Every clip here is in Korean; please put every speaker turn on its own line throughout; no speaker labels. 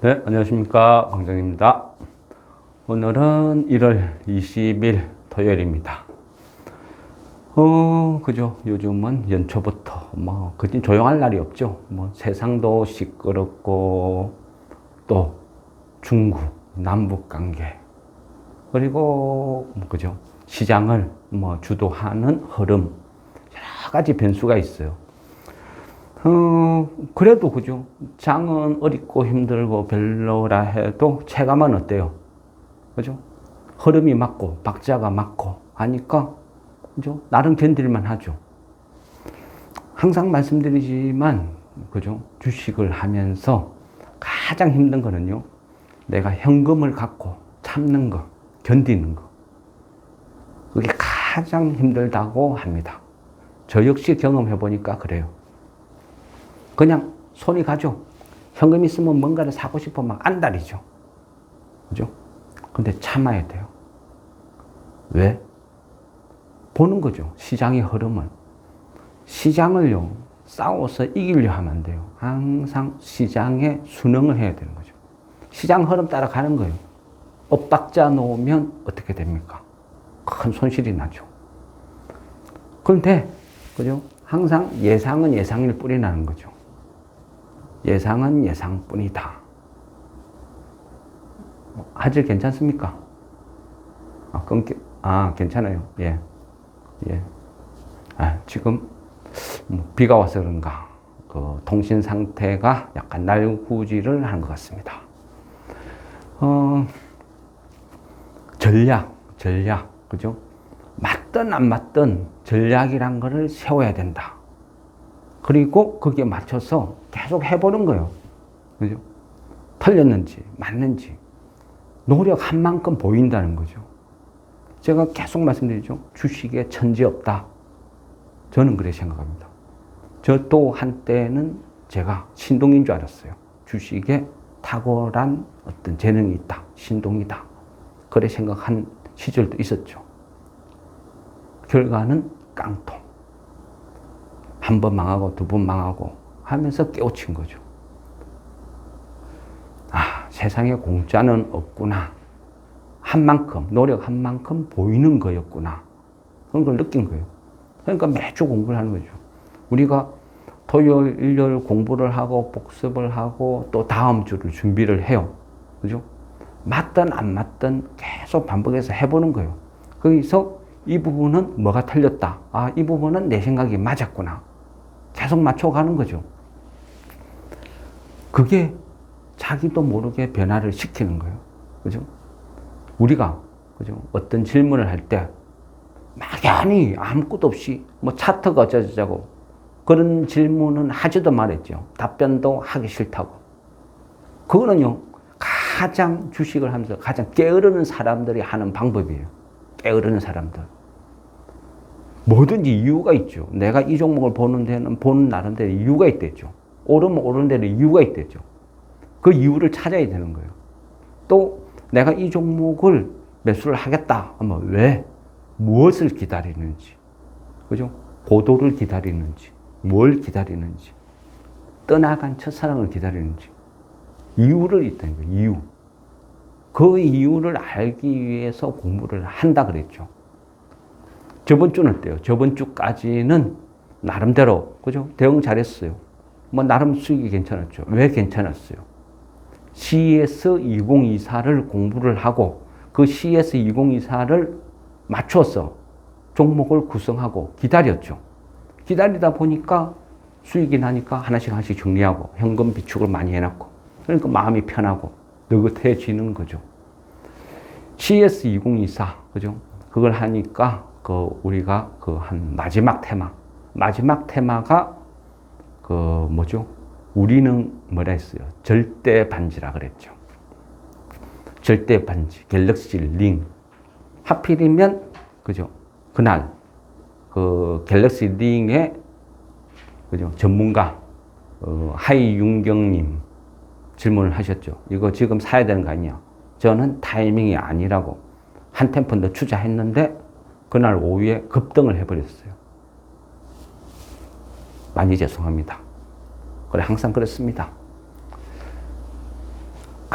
네, 안녕하십니까. 광장입니다. 오늘은 1월 20일 토요일입니다. 그죠. 요즘은 연초부터, 그진 조용할 날이 없죠. 세상도 시끄럽고, 또 중국, 남북 관계, 그리고, 그죠. 시장을 주도하는 흐름, 여러 가지 변수가 있어요. 그래도 그죠. 장은 어렵고 힘들고 별로라 해도 체감은 어때요? 그죠? 흐름이 맞고 박자가 맞고 하니까 그죠? 나름 견딜만 하죠. 항상 말씀드리지만 그죠? 주식을 하면서 가장 힘든 거는요. 내가 현금을 갖고 참는 거, 견디는 거. 그게 가장 힘들다고 합니다. 저 역시 경험해 보니까 그래요. 그냥 손이 가죠. 현금 있으면 뭔가를 사고 싶어 막 안달이죠. 그죠? 근데 참아야 돼요. 왜? 보는 거죠. 시장의 흐름을. 시장을요, 싸워서 이기려 하면 안 돼요. 항상 시장에 순응을 해야 되는 거죠. 시장 흐름 따라가는 거예요. 엇박자 놓으면 어떻게 됩니까? 큰 손실이 나죠. 그런데, 그죠? 항상 예상은 예상일 뿐이 나는 거죠. 예상은 예상뿐이다. 화질 괜찮습니까? 괜찮아요. 예. 지금 비가 와서 그런가 그 통신 상태가 약간 날구지를 하는 것 같습니다. 전략, 그죠? 맞든 안 맞든 전략이란 거를 세워야 된다. 그리고 거기에 맞춰서 계속 해보는 거예요. 그죠? 틀렸는지, 맞는지. 노력한 만큼 보인다는 거죠. 제가 계속 말씀드리죠. 주식에 천재 없다. 저는 그렇게 생각합니다. 저 또 한때는 제가 신동인 줄 알았어요. 주식에 탁월한 어떤 재능이 있다. 신동이다. 그래 생각한 시절도 있었죠. 결과는 깡통. 한 번 망하고 두 번 망하고 하면서 깨우친 거죠. 세상에 공짜는 없구나. 한 만큼, 노력한 만큼 보이는 거였구나. 그런 걸 느낀 거예요. 그러니까 매주 공부를 하는 거죠. 우리가 토요일, 일요일 공부를 하고 복습을 하고 또 다음 주를 준비를 해요. 그죠? 맞든 안 맞든 계속 반복해서 해보는 거예요. 거기서 이 부분은 뭐가 틀렸다. 이 부분은 내 생각이 맞았구나. 계속 맞춰가는 거죠. 그게 자기도 모르게 변화를 시키는 거예요. 그죠? 우리가, 그죠? 어떤 질문을 할 때, 막연히 아무것도 없이, 차트가 어쩌고 그런 질문은 하지도 말했죠. 답변도 하기 싫다고. 그거는요, 가장 주식을 하면서 가장 게으르는 사람들이 하는 방법이에요. 게으르는 사람들. 뭐든지 이유가 있죠. 내가 이 종목을 보는 데는 보는 나름대로 이유가 있겠죠. 오르면 오르는 데는 이유가 있겠죠. 그 이유를 찾아야 되는 거예요. 또 내가 이 종목을 매수를 하겠다 하면 왜? 무엇을 기다리는지. 그죠? 보도를 기다리는지. 뭘 기다리는지. 떠나간 첫사랑을 기다리는지. 이유를 있다는 거예요. 이유. 그 이유를 알기 위해서 공부를 한다 그랬죠. 저번 주는 어때요? 저번 주까지는 나름대로, 그죠? 대응 잘했어요. 나름 수익이 괜찮았죠. 왜 괜찮았어요? CS2024를 공부를 하고 그 CS2024를 맞춰서 종목을 구성하고 기다렸죠. 기다리다 보니까 수익이 나니까 하나씩 정리하고 현금 비축을 많이 해놨고 그러니까 마음이 편하고 느긋해지는 거죠. CS2024, 그죠? 그걸 하니까 우리가 한 마지막 테마가 우리는 뭐라 했어요? 절대 반지라 그랬죠. 절대 반지, 갤럭시 링. 하필이면, 그죠? 그날, 갤럭시 링의, 그죠? 전문가, 하이윤경님 질문을 하셨죠. 이거 지금 사야 되는 거 아니냐? 저는 타이밍이 아니라고 한 템포 더 투자했는데, 그날 오후에 급등을 해버렸어요. 많이 죄송합니다. 그래, 항상 그렇습니다.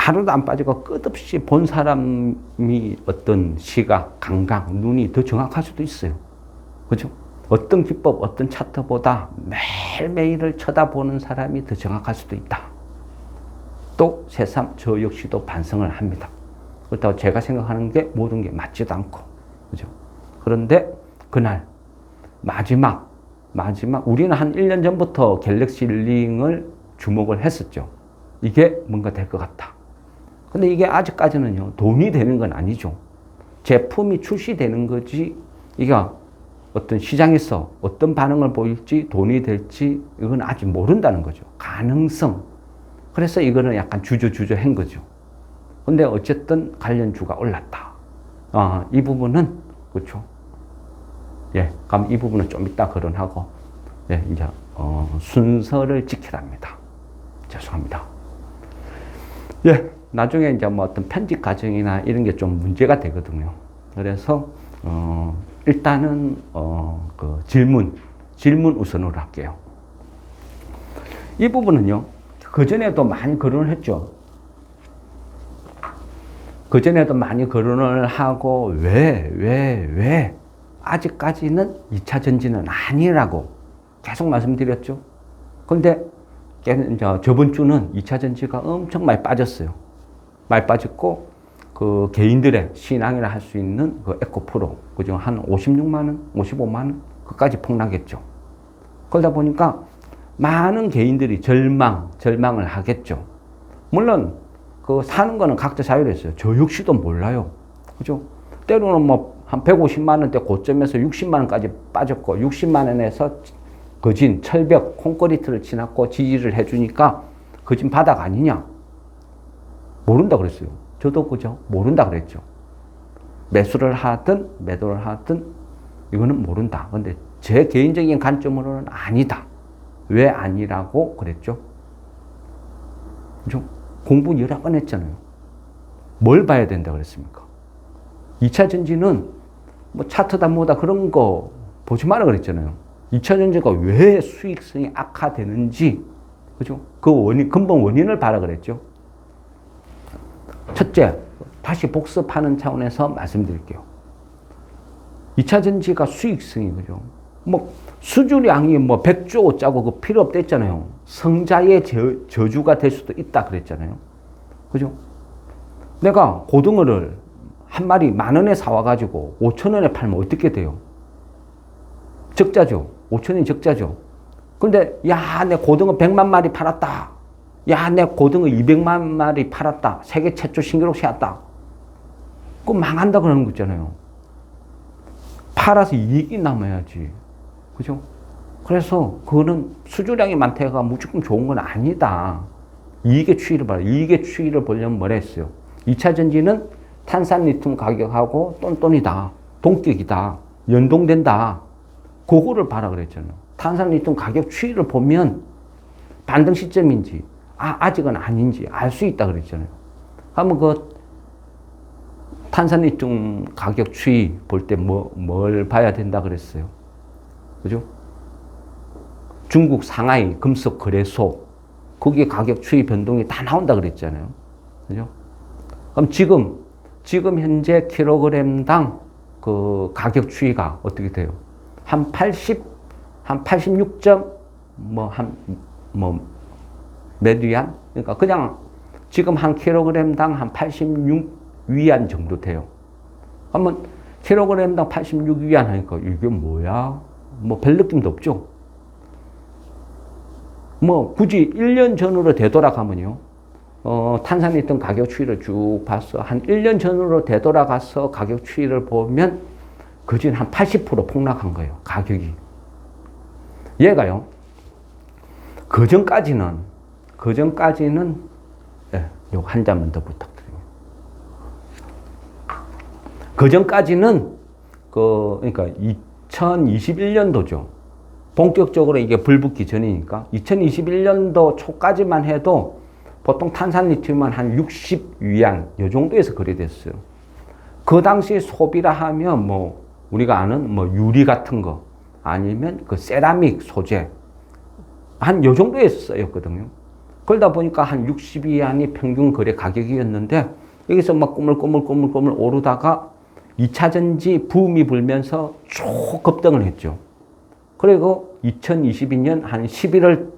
하루도 안 빠지고 끝없이 본 사람이 어떤 시각, 감각, 눈이 더 정확할 수도 있어요. 그죠? 어떤 기법, 어떤 차트보다 매일매일을 쳐다보는 사람이 더 정확할 수도 있다. 또 새삼 저 역시도 반성을 합니다. 그렇다고 제가 생각하는 게 모든 게 맞지도 않고. 그죠? 그런데 그날 마지막 우리는 한 1년 전부터 갤럭시 링을 주목을 했었죠. 이게 뭔가 될 것 같다. 근데 이게 아직까지는요, 돈이 되는 건 아니죠. 제품이 출시되는 거지, 이게 어떤 시장에서 어떤 반응을 보일지, 돈이 될지, 이건 아직 모른다는 거죠. 가능성. 그래서 이거는 약간 주저한 거죠. 근데 어쨌든 관련주가 올랐다. 이 부분은, 그렇죠. 예, 그럼 이 부분은 좀 이따 거론하고, 예, 이제, 순서를 지키랍니다. 죄송합니다. 예, 나중에 이제 뭐 어떤 편집 과정이나 이런 게 좀 문제가 되거든요. 그래서, 일단은, 그 질문 우선으로 할게요. 이 부분은요, 그전에도 많이 거론을 했죠. 그전에도 많이 거론을 하고, 왜, 아직까지는 2차 전지는 아니라고 계속 말씀드렸죠. 근데 저번 주는 2차 전지가 엄청 많이 빠졌어요. 많이 빠졌고, 그 개인들의 신앙이라 할 수 있는 그 에코프로, 그죠? 한 56만원, 55만원, 그까지 폭락했죠. 그러다 보니까 많은 개인들이 절망을 하겠죠. 물론, 그 사는 거는 각자 자유로웠어요. 저 역시도 몰라요. 그죠? 때로는 뭐 한 150만원대 고점에서 60만원까지 빠졌고, 60만원에서 거진 철벽, 콘크리트를 지났고 지지를 해주니까 거진 바닥 아니냐? 모른다 그랬어요. 저도 그죠? 모른다 그랬죠. 매수를 하든 매도를 하든 이거는 모른다. 근데 제 개인적인 관점으로는 아니다. 왜 아니라고 그랬죠? 그죠? 공부 여러 번 했잖아요. 뭘 봐야 된다 그랬습니까? 2차 전지는 뭐 차트다 뭐다 그런 거 보지 마라 그랬잖아요. 2차 전지가 왜 수익성이 악화되는지, 그죠? 그 근본 원인을 봐라 그랬죠. 첫째, 다시 복습하는 차원에서 말씀드릴게요. 2차 전지가 수익성이, 그죠? 뭐, 수주량이 뭐 100조 짜고 그 필요 없다 했잖아요. 성자의 저주가 될 수도 있다 그랬잖아요. 그죠? 내가 고등어를 한 마리 10,000원에 사와가지고 5,000원에 팔면 어떻게 돼요? 적자죠. 5,000원이 적자죠. 근데, 야, 내 고등어 100만 마리 팔았다. 야, 내 고등어 200만 마리 팔았다. 세계 최초 신기록 세웠다. 그럼 망한다 그러는 거 있잖아요. 팔아서 이익이 남아야지. 그죠? 그래서 그거는 수주량이 많다가 무조건 좋은 건 아니다. 이익의 추이를 봐라. 이익의 추이를 보려면 뭐라 했어요? 2차 전지는 탄산 리튬 가격하고 똔똔이다. 동격이다. 연동된다. 그거를 봐라 그랬잖아요. 탄산 리튬 가격 추이를 보면 반등 시점인지, 아직은 아닌지 알 수 있다 그랬잖아요. 그러면 그 탄산 리튬 가격 추이 볼 때 뭘 봐야 된다 그랬어요? 그죠? 중국 상하이 금속 거래소, 거기에 가격 추이 변동이 다 나온다 그랬잖아요. 그죠? 그럼 지금 현재 킬로그램당 그 가격 추이가 어떻게 돼요? 한 86점, 몇 위안? 그러니까 그냥 지금 한 킬로그램당 한 86위안 정도 돼요. 그러면 킬로그램당 86위안 하니까 이게 뭐야? 뭐 별 느낌도 없죠? 뭐 굳이 1년 전으로 되돌아가면요. 탄산리튬 가격 추이를 쭉 봤어. 한 1년 전으로 되돌아가서 가격 추이를 보면 거진 한 80% 폭락한 거예요. 가격이. 얘가요. 그전까지는 예, 요 한 잔만 더 부탁드립니다. 그전까지는 그러니까 2021년도죠. 본격적으로 이게 불붙기 전이니까 2021년도 초까지만 해도 보통 탄산 리튬은 한 60위안 요 정도에서 거래됐어요. 그 당시 소비라 하면 뭐 우리가 아는 뭐 유리 같은 거 아니면 그 세라믹 소재 한 요 정도에서 쓰였거든요. 그러다 보니까 한 60위안이 평균 거래 가격이었는데 여기서 막 꼬물꼬물 오르다가 2차 전지 붐이 불면서 쭉 급등을 했죠. 그리고 2022년 한 11월,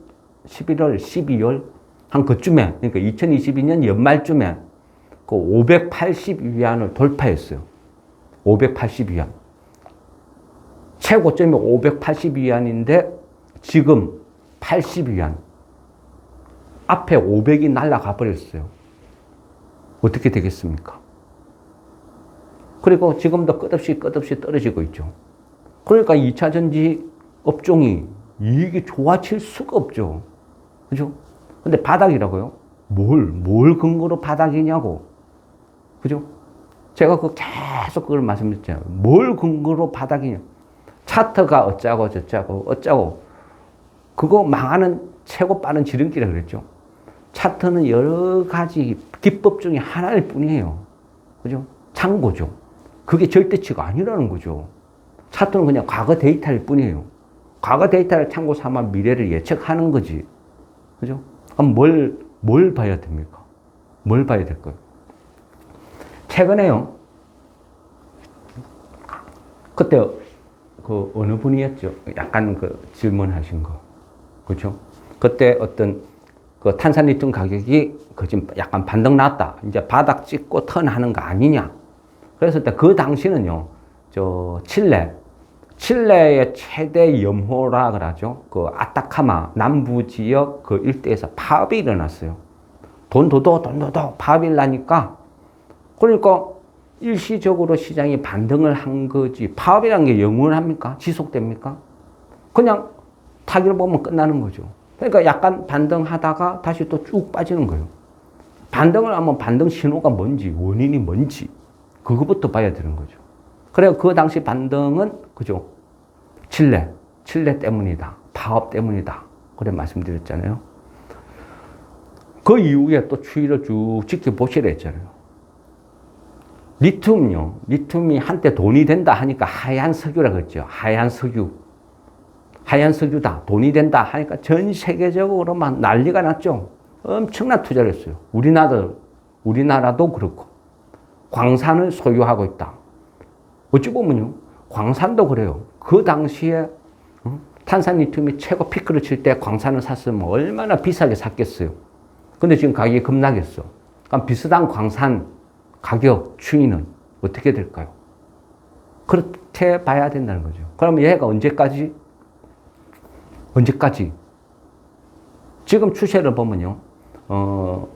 12월 한 그쯤에, 그러니까 2022년 연말쯤에 그 580위안을 돌파했어요. 580위안. 최고점이 580위안인데 지금 80위안. 앞에 500이 날아가 버렸어요. 어떻게 되겠습니까? 그리고 지금도 끝없이 떨어지고 있죠. 그러니까 2차 전지 업종이 이익이 좋아질 수가 없죠. 그죠? 근데 바닥이라고요? 뭘 근거로 바닥이냐고. 그죠? 제가 계속 그걸 말씀드렸잖아요. 뭘 근거로 바닥이냐. 차트가 어쩌고. 그거 망하는 최고 빠른 지름길이라고 그랬죠. 차트는 여러 가지 기법 중에 하나일 뿐이에요. 그죠? 참고죠. 그게 절대치가 아니라는 거죠. 차트는 그냥 과거 데이터일 뿐이에요. 과거 데이터를 참고 삼아 미래를 예측하는 거지. 그죠? 그럼 뭘 봐야 됩니까? 뭘 봐야 될까요? 최근에요. 그때 그 어느 분이었죠? 약간 그 질문하신 거. 그렇죠? 그때 어떤 그 탄산리튬 가격이 그 지금 약간 반등 났다. 이제 바닥 찍고 턴하는 거 아니냐. 그래서 그 당시는요, 칠레의 최대 염호라 그러죠. 그 아타카마 남부 지역 그 일대에서 파업이 일어났어요. 돈 도도 파업이 일어나니까 그러니까 일시적으로 시장이 반등을 한 거지. 파업이라는 게 영원합니까? 지속됩니까? 그냥 타기를 보면 끝나는 거죠. 그러니까 약간 반등하다가 다시 또 쭉 빠지는 거예요. 반등을 하면 반등 신호가 뭔지, 원인이 뭔지, 그거부터 봐야 되는 거죠. 그래서 그 당시 반등은, 그죠? 칠레 때문이다. 파업 때문이다. 그래 말씀드렸잖아요. 그 이후에 또 추이를 쭉 지켜보시라 했잖아요. 리튬이 한때 돈이 된다 하니까 하얀 석유라고 했죠. 하얀 석유다. 돈이 된다 하니까 전 세계적으로 막 난리가 났죠. 엄청난 투자를 했어요. 우리나라도 그렇고. 광산을 소유하고 있다. 어찌 보면요. 광산도 그래요. 그 당시에 탄산리튬이 최고 피크를 칠 때 광산을 샀으면 얼마나 비싸게 샀겠어요. 근데 지금 가격이 급락했어. 그럼 비슷한 광산 가격 추이는 어떻게 될까요? 그렇게 봐야 된다는 거죠. 그러면 얘가 언제까지? 지금 추세를 보면요.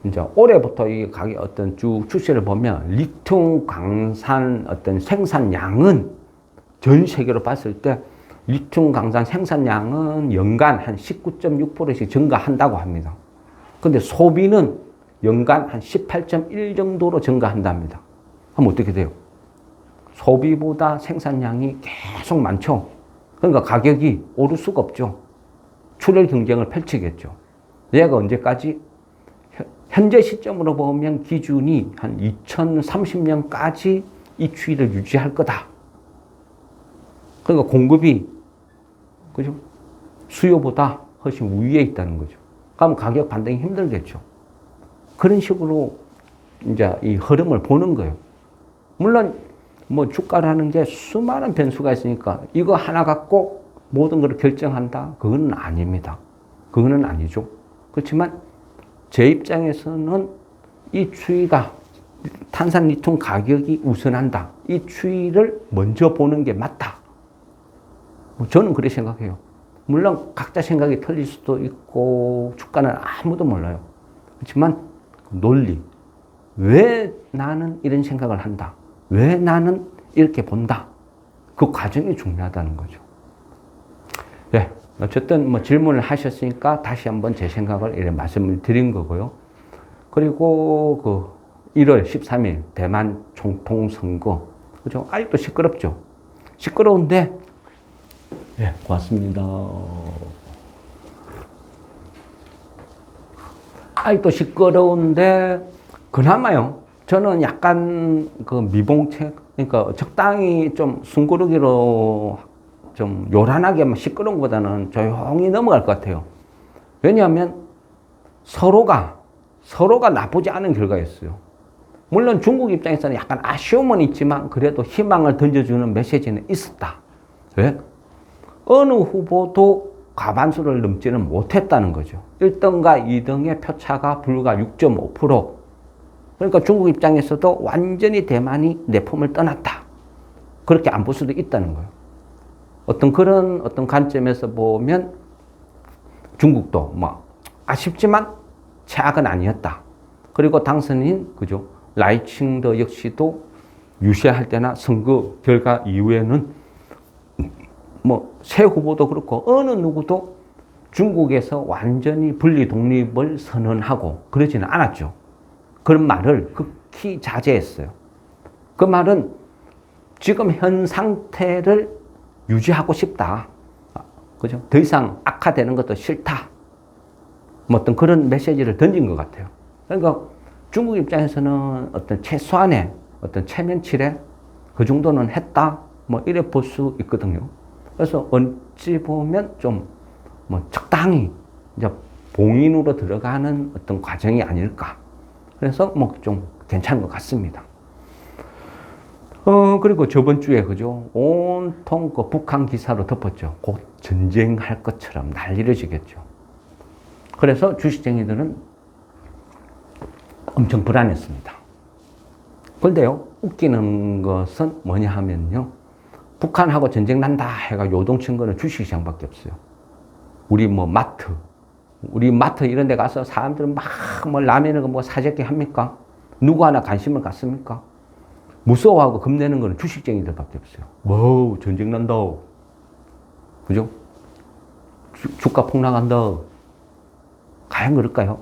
이제 올해부터 이 가격 어떤 쭉 추세를 보면 리튬 광산 어떤 생산량은 전 세계로 봤을 때 리튬 광산 생산량은 연간 한 19.6%씩 증가한다고 합니다. 근데 소비는 연간 한 18.1 정도로 증가한답니다. 그럼 어떻게 돼요? 소비보다 생산량이 계속 많죠. 그러니까 가격이 오를 수가 없죠. 출혈 경쟁을 펼치겠죠. 얘가 언제까지? 현재 시점으로 보면 기준이 한 2030년까지 이 추이를 유지할 거다. 그러니까 공급이, 그죠? 수요보다 훨씬 위에 있다는 거죠. 그럼 가격 반등이 힘들겠죠. 그런 식으로 이제 이 흐름을 보는 거예요. 물론 뭐 주가라는 게 수많은 변수가 있으니까 이거 하나 갖고 모든 걸 결정한다? 그건 아닙니다. 그거는 아니죠. 그렇지만 제 입장에서는 이 추이가 탄산리튬 가격이 우선한다. 이 추이를 먼저 보는 게 맞다. 저는 그렇게 생각해요. 물론 각자 생각이 틀릴 수도 있고 주가는 아무도 몰라요. 그렇지만 논리, 왜 나는 이런 생각을 한다? 왜 나는 이렇게 본다? 그 과정이 중요하다는 거죠. 네, 어쨌든 뭐 질문을 하셨으니까 다시 한번 제 생각을 이렇게 말씀을 드린 거고요. 그리고 그 1월 13일 대만 총통선거, 그죠? 아직도 시끄럽죠. 시끄러운데, 네, 고맙습니다. 아직도 시끄러운데, 그나마요. 저는 약간 그 미봉책, 그러니까 적당히 좀 숨고르기로 좀 요란하게 시끄러운 것보다는 조용히 넘어갈 것 같아요. 왜냐하면 서로가 나쁘지 않은 결과였어요. 물론 중국 입장에서는 약간 아쉬움은 있지만 그래도 희망을 던져주는 메시지는 있었다. 왜? 어느 후보도 과반수를 넘지는 못했다는 거죠. 1등과 2등의 표차가 불과 6.5%. 그러니까 중국 입장에서도 완전히 대만이 내품을 떠났다. 그렇게 안 볼 수도 있다는 거예요. 어떤 관점에서 보면 중국도 뭐 아쉽지만 최악은 아니었다. 그리고 당선인 그죠? 라이칭더 역시도 유세할 때나 선거 결과 이후에는 뭐 새 후보도 그렇고 어느 누구도 중국에서 완전히 분리 독립을 선언하고 그러지는 않았죠. 그런 말을 극히 자제했어요. 그 말은 지금 현 상태를 유지하고 싶다. 그죠? 더 이상 악화되는 것도 싫다. 뭐 어떤 그런 메시지를 던진 것 같아요. 그러니까 중국 입장에서는 어떤 최소한의 어떤 체면치레 그 정도는 했다. 뭐 이래 볼 수 있거든요. 그래서 어찌 보면 좀 뭐 적당히 이제 봉인으로 들어가는 어떤 과정이 아닐까. 그래서 뭐 좀 괜찮은 것 같습니다. 그리고 저번 주에 그죠? 온통 그 북한 기사로 덮었죠. 곧 전쟁할 것처럼 난리를 지겠죠. 그래서 주식쟁이들은 엄청 불안했습니다. 그런데요, 웃기는 것은 뭐냐 하면요. 북한하고 전쟁 난다 해가 요동친 거는 주식시장밖에 없어요. 우리 마트 이런 데 가서 사람들은 막 뭐 라면을 뭐 사재기 합니까? 누구 하나 관심을 갖습니까? 무서워하고 겁내는 거는 주식쟁이들밖에 없어요. 뭐 전쟁 난다. 그죠? 주가 폭락한다. 과연 그럴까요?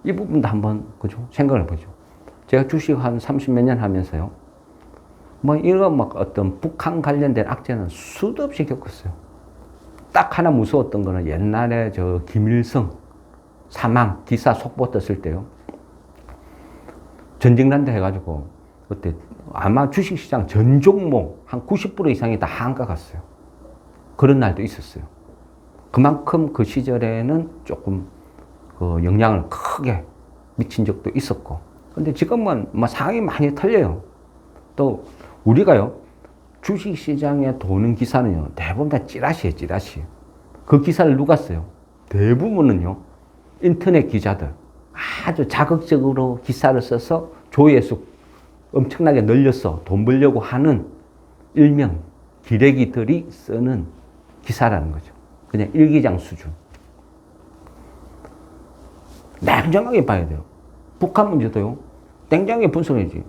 이 부분도 한번 그죠? 생각을 해보죠. 제가 주식 한 30몇 년 하면서요. 뭐 이런 막 어떤 북한 관련된 악재는 수도 없이 겪었어요. 딱 하나 무서웠던 거는 옛날에 저 김일성 사망 기사 속보 떴을 때요. 전쟁 난다 해가지고 그때 아마 주식시장 전 종목 한 90% 이상이 다 한가 갔어요. 그런 날도 있었어요. 그만큼 그 시절에는 조금 그 영향을 크게 미친 적도 있었고. 근데 지금은 뭐 상황이 많이 틀려요. 또 우리가요, 주식시장에 도는 기사는요, 대부분 다 찌라시예요, 찌라시. 그 기사를 누가 써요? 대부분은요, 인터넷 기자들. 아주 자극적으로 기사를 써서 조회수 엄청나게 늘려서 돈 벌려고 하는 일명 기레기들이 쓰는 기사라는 거죠. 그냥 일기장 수준. 냉정하게 봐야 돼요. 북한 문제도요, 냉정하게 분석해야지.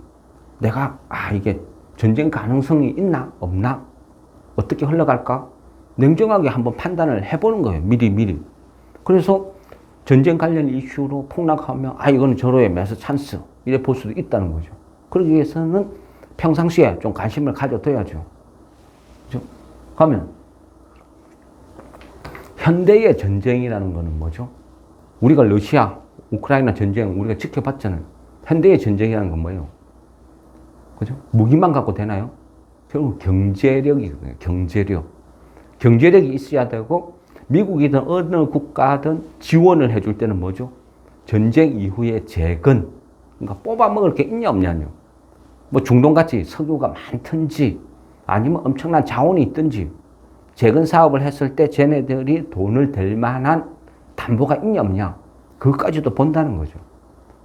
내가, 이게 전쟁 가능성이 있나? 없나? 어떻게 흘러갈까? 냉정하게 한번 판단을 해보는 거예요. 미리. 그래서 전쟁 관련 이슈로 폭락하면, 이거는 절호의 매수 찬스. 이래 볼 수도 있다는 거죠. 그러기 위해서는 평상시에 좀 관심을 가져둬야죠. 그죠? 그러면, 현대의 전쟁이라는 거는 뭐죠? 우리가 러시아, 우크라이나 전쟁 우리가 지켜봤잖아요. 현대의 전쟁이라는 건 뭐예요? 그죠? 무기만 갖고 되나요? 결국 경제력이거든요. 경제력이 있어야 되고, 미국이든 어느 국가든 지원을 해줄 때는 뭐죠? 전쟁 이후에 재건. 그러니까 뽑아 먹을 게 있냐 없냐요. 뭐 중동같이 석유가 많든지 아니면 엄청난 자원이 있든지 재건 사업을 했을 때 쟤네들이 돈을 댈 만한 담보가 있냐 없냐. 그것까지도 본다는 거죠.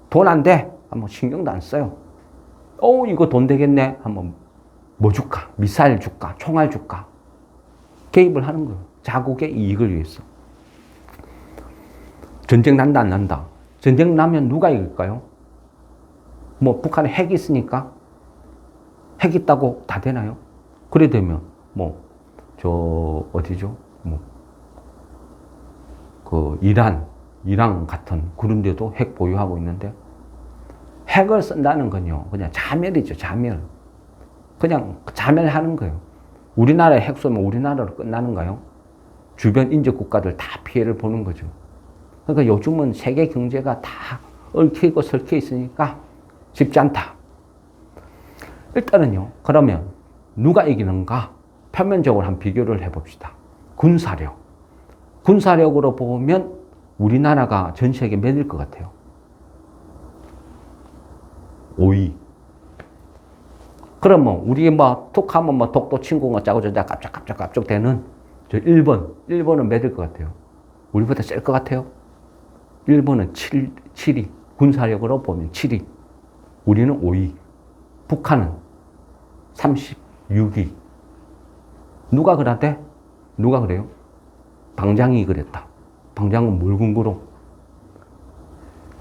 돈 안 돼? 한번 신경도 안 써요. 이거 돈 되겠네? 한번 뭐 줄까? 미사일 줄까? 총알 줄까? 개입을 하는 거예요. 자국의 이익을 위해서. 전쟁 난다 안 난다? 전쟁 나면 누가 이길까요? 뭐 북한에 핵이 있으니까? 핵 있다고 다 되나요? 그래 되면 어디죠? 이란 같은 그런 데도 핵 보유하고 있는데, 핵을 쓴다는 건요, 그냥 자멸이죠, 자멸. 그냥 자멸하는 거예요. 우리나라에 핵 쏘면 우리나라로 끝나는가요? 주변 인접 국가들 다 피해를 보는 거죠. 그러니까 요즘은 세계 경제가 다 얽히고 설켜 있으니까 쉽지 않다. 일단은요, 그러면 누가 이기는가? 표면적으로 한 비교를 해봅시다. 군사력으로 보면 우리나라가 전 세계 몇일 것 같아요? 5위. 그러면 우리 뭐 툭하면 뭐 독도 친구가 짜고 저짜 깝짝깝짝 되는 저 일본은 몇일 것 같아요? 우리보다 셀 것 같아요? 일본은 7위. 군사력으로 보면 7위. 우리는 5위. 북한은 36위. 누가 그랬대? 누가 그래요? 방장이 그랬다. 방장은 뭘 근거로?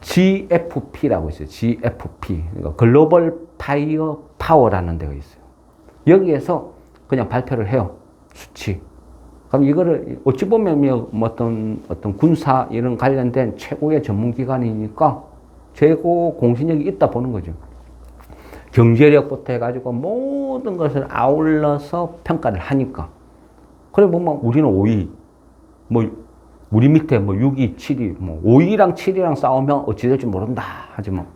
GFP라고 있어요. GFP. 그러니까 글로벌 파이어 파워라는 데가 있어요. 여기에서 그냥 발표를 해요. 수치. 그럼 이거를 어찌 보면 어떤 군사 이런 관련된 최고의 전문기관이니까 최고 공신력이 있다 보는 거죠. 경제력부터 해가지고 모든 것을 아울러서 평가를 하니까. 그래 보면 우리는 5위, 뭐 우리 밑에 뭐 6위, 7위, 뭐 5위랑 7위랑 싸우면 어찌 될지 모른다 하지만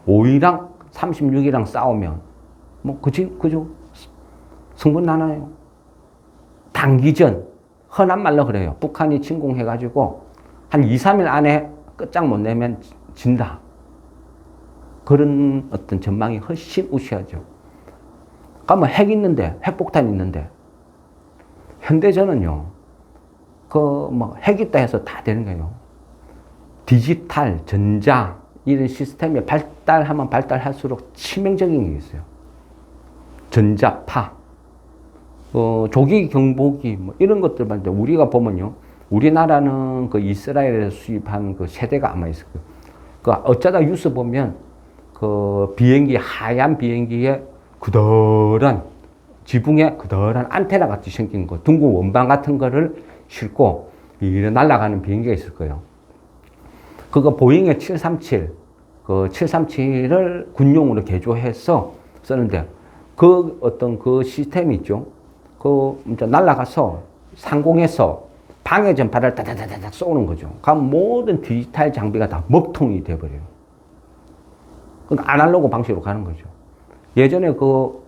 5위랑 36위랑 싸우면 뭐 그죠? 승분 나눠요. 단기전 흔한 말로 그래요. 북한이 침공해가지고 한 2, 3일 안에 끝장 못 내면 진다. 그런 어떤 전망이 훨씬 우세하죠. 그러면 핵 있는데, 핵폭탄 있는데, 현대전은요, 핵 있다 해서 다 되는 거예요. 디지털, 전자, 이런 시스템이 발달하면 발달할수록 치명적인 게 있어요. 전자파, 조기 경보기, 뭐 이런 것들 말인데, 우리가 보면요, 우리나라는 그 이스라엘에서 수입한 그 세대가 아마 있을 거예요. 그 어쩌다 뉴스 보면 그 비행기, 하얀 비행기에 그덜한, 지붕에 그덜한 안테나 같이 생긴 거, 둥근 원반 같은 거를 싣고 이렇게 날아가는 비행기가 있을 거예요. 그거 보잉의 737, 그 737을 군용으로 개조해서 쓰는데, 그 어떤 그 시스템이 있죠. 그 이제 날아가서 상공에서 방해 전파를 다다다닥 쏘는 거죠. 그럼 모든 디지털 장비가 다 먹통이 돼버려요. 그러니까 아날로그 방식으로 가는 거죠. 예전에 그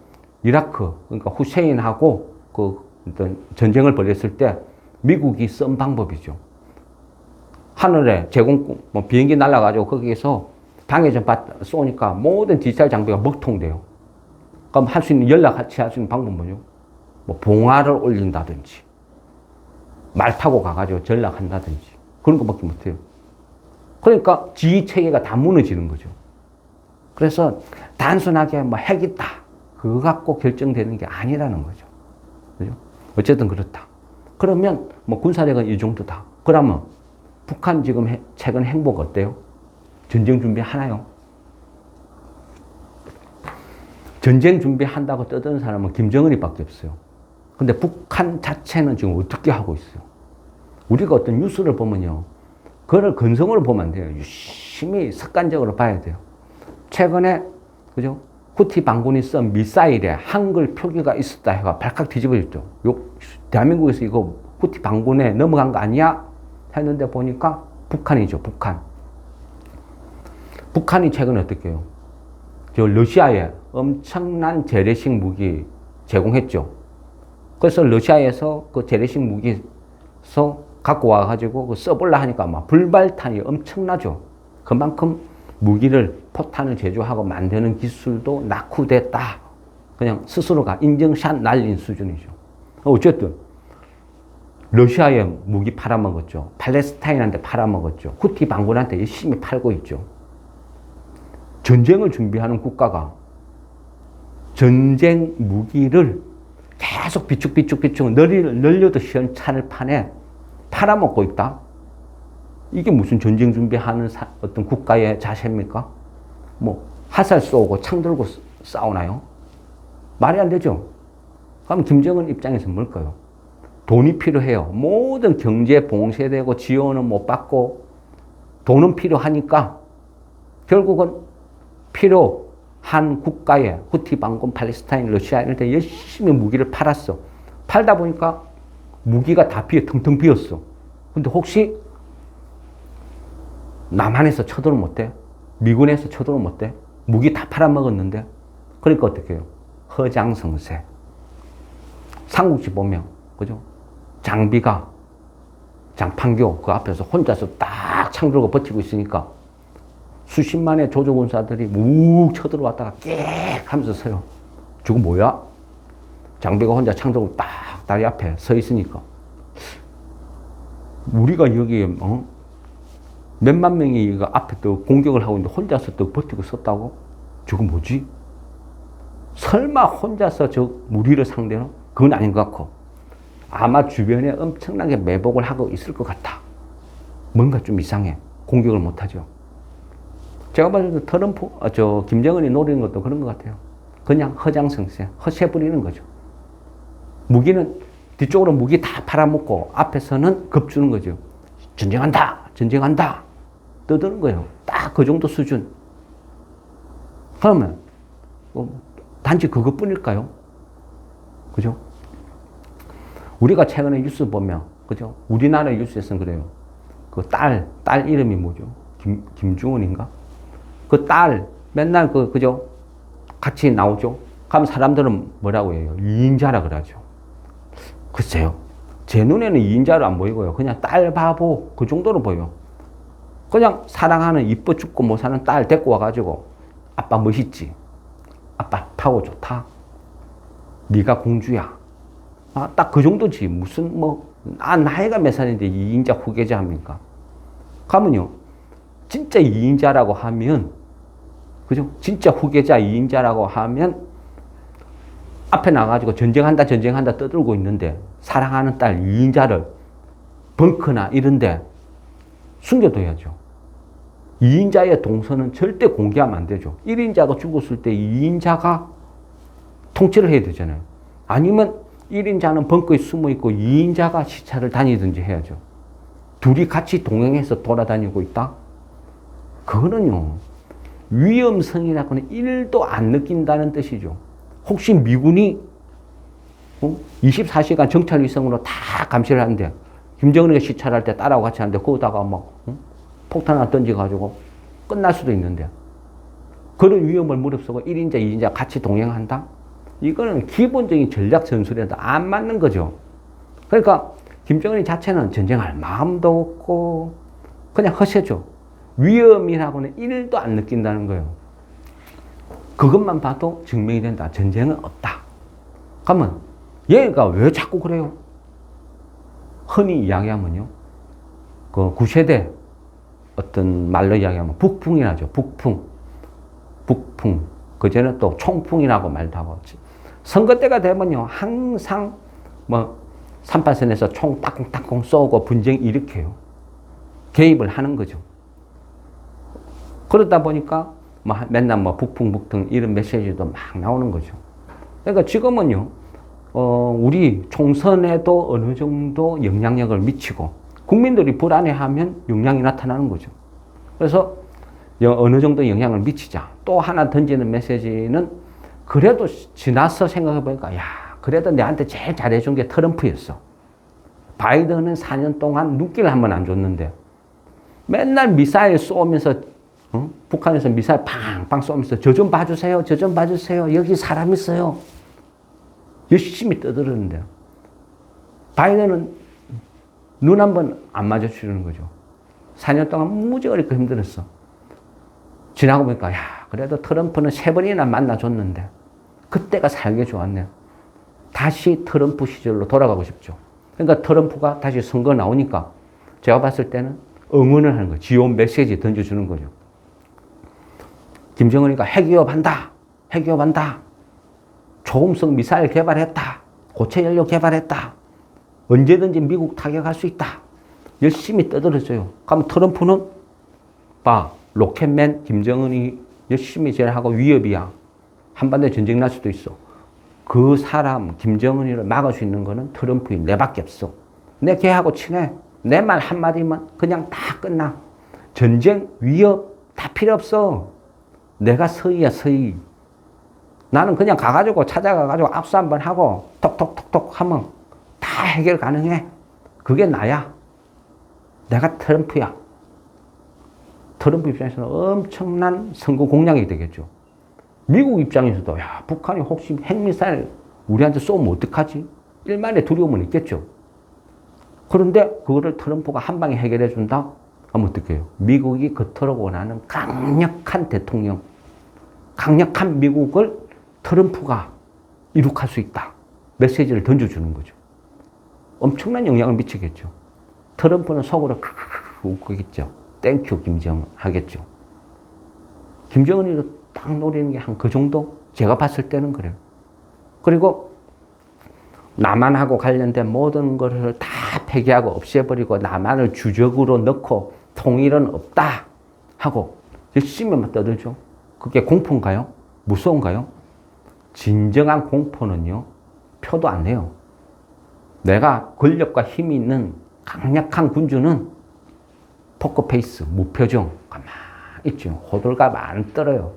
이라크, 그러니까 후세인하고 그 어떤 전쟁을 벌였을 때 미국이 쓴 방법이죠. 하늘에 뭐 비행기 날아가지고 거기에서 방해 전파 쏘니까 모든 디지털 장비가 먹통돼요. 그럼 할 수 있는 같이 할 수 있는 방법은 뭐죠? 뭐 봉화를 올린다든지, 말 타고 가가지고 전락한다든지, 그런 것밖에 못해요. 그러니까 지휘 체계가 다 무너지는 거죠. 그래서 단순하게 뭐 핵 있다, 그거 갖고 결정되는 게 아니라는 거죠. 그죠? 어쨌든 그렇다. 그러면 뭐 군사력은 이 정도다. 그러면 북한 지금 최근 행보가 어때요? 전쟁 준비하나요? 전쟁 준비한다고 떠드는 사람은 김정은이 밖에 없어요. 근데 북한 자체는 지금 어떻게 하고 있어요? 우리가 어떤 뉴스를 보면요, 그걸 건성으로 보면 안 돼요. 유심히 습관적으로 봐야 돼요. 최근에, 그죠? 후티 반군이 쓴 미사일에 한글 표기가 있었다 해가 발칵 뒤집어졌죠. 대한민국에서 이거 후티 반군에 넘어간 거 아니야? 했는데 보니까 북한이죠, 북한. 북한이 최근에 어떻게 해요? 러시아에 엄청난 재래식 무기 제공했죠. 그래서 러시아에서 그 재래식 무기에서 갖고 와가지고 써볼라 하니까 막 불발탄이 엄청나죠. 그만큼 무기를, 포탄을 제조하고 만드는 기술도 낙후됐다. 그냥 스스로가 인증샷 날린 수준이죠. 어쨌든 러시아에 무기 팔아먹었죠. 팔레스타인한테 팔아먹었죠. 후티 반군한테 열심히 팔고 있죠. 전쟁을 준비하는 국가가 전쟁 무기를 계속 비축 늘려도 시원찮을 판에 팔아먹고 있다. 이게 무슨 전쟁 준비하는 어떤 국가의 자세입니까? 뭐 화살 쏘고 창 들고 싸우나요? 말이 안 되죠. 그럼 김정은 입장에서 뭘까요? 돈이 필요해요. 모든 경제 봉쇄되고 지원은 못 받고 돈은 필요하니까 결국은 필요한 국가에 후티 반군, 팔레스타인, 러시아 이런 데 열심히 무기를 팔았어. 팔다 보니까 무기가 다 텅텅 비었어. 근데 혹시 남한에서 쳐들어 못해? 미군에서 쳐들어 못해? 무기 다 팔아먹었는데? 그러니까 어떻게 해요? 허장성세. 삼국지 보면, 그죠? 장비가, 장판교 그 앞에서 혼자서 딱 창 들고 버티고 있으니까 수십만의 조조군사들이 묵 쳐들어왔다가 깨 하면서 서요. 저거 뭐야? 장비가 혼자 창 들고 딱 다리 앞에 서 있으니까 우리가 여기에 몇만 명이 이거 앞에 또 공격을 하고 있는데 혼자서 또 버티고 섰다고? 저거 뭐지? 설마 혼자서 저 무리를 상대로? 그건 아닌 것 같고 아마 주변에 엄청나게 매복을 하고 있을 것 같아. 뭔가 좀 이상해. 공격을 못하죠. 제가 봤을 때 트럼프, 김정은이 노리는 것도 그런 것 같아요. 그냥 허장성세, 허세 부리는 거죠. 무기는 뒤쪽으로 무기 다 팔아먹고 앞에서는 겁주는 거죠. 전쟁한다! 전쟁한다! 떠드는 거예요. 딱 그 정도 수준. 그러면 단지 그것뿐일까요? 그죠? 우리가 최근에 뉴스 보면, 그죠? 우리나라 뉴스에서는 그래요. 그 딸 이름이 뭐죠? 김주원인가? 그 딸, 맨날 그죠? 같이 나오죠? 그럼 사람들은 뭐라고 해요? 이인자라 그러죠. 글쎄요. 제 눈에는 이인자로 안 보이고요. 그냥 딸 바보, 그 정도로 보여요. 그냥 사랑하는 이뻐 죽고 못 사는 딸 데리고 와가지고, 아빠 멋있지? 아빠 파워 좋다? 네가 공주야. 아, 딱 그 정도지. 무슨 나이가 몇 살인데 이인자 후계자 합니까? 가면요. 진짜 이인자라고 하면, 그죠? 진짜 후계자 이인자라고 하면 앞에 나가지고 전쟁한다 떠들고 있는데 사랑하는 딸 이인자를 벙커나 이런데 숨겨둬야죠. 2인자의 동선은 절대 공개하면 안 되죠. 1인자가 죽었을 때 2인자가 통치를 해야 되잖아요. 아니면 1인자는 벙커에 숨어 있고 2인자가 시차를 다니든지 해야죠. 둘이 같이 동행해서 돌아다니고 있다? 그거는요, 위험성이라고는 1도 안 느낀다는 뜻이죠. 혹시 미군이 24시간 정찰 위성으로 다 감시를 하는데 김정은이가 시찰할 때 딸하고 같이 하는데 거기다가 폭탄 하나 던져가지고 끝날 수도 있는데 그런 위험을 무릅쓰고 1인자, 2인자 같이 동행한다? 이거는 기본적인 전략 전술에도 안 맞는 거죠. 그러니까 김정은이 자체는 전쟁할 마음도 없고 그냥 허세죠. 위험이라고는 1도 안 느낀다는 거예요. 그것만 봐도 증명이 된다. 전쟁은 없다. 그러면 얘가 왜 자꾸 그래요? 흔히 이야기하면요. 그 구세대 어떤 말로 이야기하면 북풍이라죠. 북풍. 그전에 또 총풍이라고 말도 하고. 선거 때가 되면요. 항상 3파선에서 총 따콩따콩 쏘고 분쟁 일으켜요. 개입을 하는 거죠. 그러다 보니까 맨날 북풍 이런 메시지도 막 나오는 거죠. 그러니까 지금은요, 우리 총선에도 어느 정도 영향력을 미치고 국민들이 불안해하면 영향이 나타나는 거죠. 그래서 어느 정도 영향을 미치자. 또 하나 던지는 메시지는 그래도 지나서 생각해 보니까 야, 그래도 내한테 제일 잘해준 게 트럼프였어. 바이든은 4년 동안 눈길을 한 번 안 줬는데 맨날 미사일 쏘면서 북한에서 미사일 팡팡 쏘면서 저 좀 봐주세요. 저 좀 봐주세요. 여기 사람 있어요. 열심히 떠들었는데요. 바이든은 눈 한 번 안 마주치는 거죠. 4년 동안 무지 어렵고 힘들었어. 지나고 보니까 야, 그래도 트럼프는 3번이나 만나줬는데 그때가 살기 좋았네요. 다시 트럼프 시절로 돌아가고 싶죠. 그러니까 트럼프가 다시 선거 나오니까 제가 봤을 때는 응원을 하는 거예요. 지원 메시지 던져주는 거죠. 김정은이가 핵위협한다. 초음속 미사일 개발했다. 고체 연료 개발했다. 언제든지 미국 타격할 수 있다. 열심히 떠들어줘요. 그러면 트럼프는 로켓맨 김정은이 열심히 제하고 위협이야. 한반도에 전쟁 날 수도 있어. 그 사람 김정은이를 막을 수 있는 거는 트럼프인 내밖에 없어. 내 걔하고 친해. 내 말 한마디만 그냥 다 끝나. 전쟁, 위협 다 필요 없어. 내가 서희야, 서희. 나는 그냥 가가지고 찾아가가지고 압수 한번 하고 톡톡톡톡 하면 다 해결 가능해. 그게 나야. 내가 트럼프야. 트럼프 입장에서는 엄청난 선거 공략이 되겠죠. 미국 입장에서도 야, 북한이 혹시 핵미사일 우리한테 쏘면 어떡하지? 일만의 두려움은 있겠죠. 그런데 그거를 트럼프가 한 방에 해결해 준다? 하면 어떻게 해요? 미국이 그토록 원하는 강력한 대통령, 강력한 미국을 트럼프가 이룩할 수 있다. 메시지를 던져주는 거죠. 엄청난 영향을 미치겠죠. 트럼프는 속으로 웃겠죠. 땡큐 김정은 하겠죠. 김정은이 딱 노리는 게 한 그 정도? 제가 봤을 때는 그래요. 그리고 남한하고 관련된 모든 것을 다 폐기하고 없애버리고 남한을 주적으로 넣고 통일은 없다 하고 열심히만 떠들죠. 그게 공포인가요? 무서운가요? 진정한 공포는요, 표도 안 내요. 내가 권력과 힘이 있는 강력한 군주는 포커페이스, 무표정, 가만히 있죠. 호들갑 안 떨어요.